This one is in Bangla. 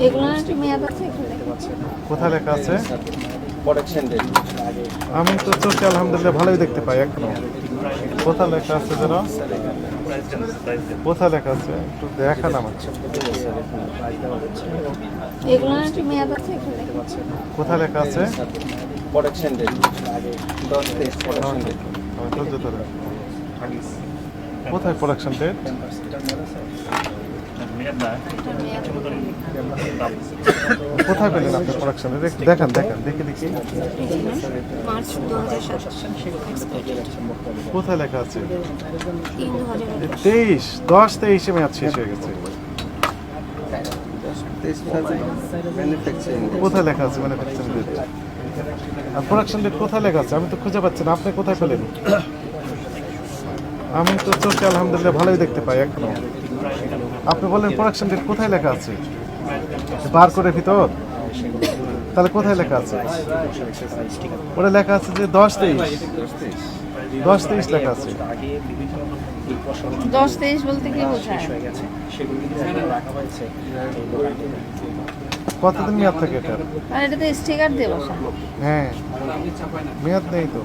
এগুলো একটু মেয়াদ আছে এখানে। কোথায় লেখা আছে? Production date. আমি তো চোখে আলহামদুলিল্লাহ ভালোই দেখতে পাই এখনো। কোথায় লেখা আছে যেন? কোথায় লেখা আছে একটু দেখান আমাকে। এগুলো একটু মেয়াদ আছে এখানে। কোথায় লেখা আছে? Production date 10-23 production date. ধৈর্য ধরে। কোথায় প্রোডাকশন ডেট? কোথায় পেলেন আপনি প্রোডাকশন ডেট? একটু দেখান দেখি। মার্চ 2027 কোথায় লেখা আছে? 3 10-23 মেয়াদ শেষ হয়ে গেছে। ম্যানুফ্যাকচারিং কোথায় লেখা আছে ম্যানুফ্যাকচারিং ডেট? আর প্রোডাকশন ডেট কোথায় লেখা আছে? আমি তো খুঁজে পাচ্ছি না। আপনি কোথায় পেলেন? আমি তো চোখে আলহামদুলিল্লাহ ভালোই দেখতে পাই এখনো। আপনি বললেন প্রোডাকশন ডেট কোথায় লেখা আছে? বার করে ভিতর? তাহলে কোথায় লেখা আছে? ওটা লেখা আছে যে 10-23 লেখা আছে। 10-23 বলতে কি বোঝায়? কতদিন মেয়াদ থাকে এটা? আর এটাতে স্টিকার দিয়ে বসা। হ্যাঁ, মেয়াদ নেই তো।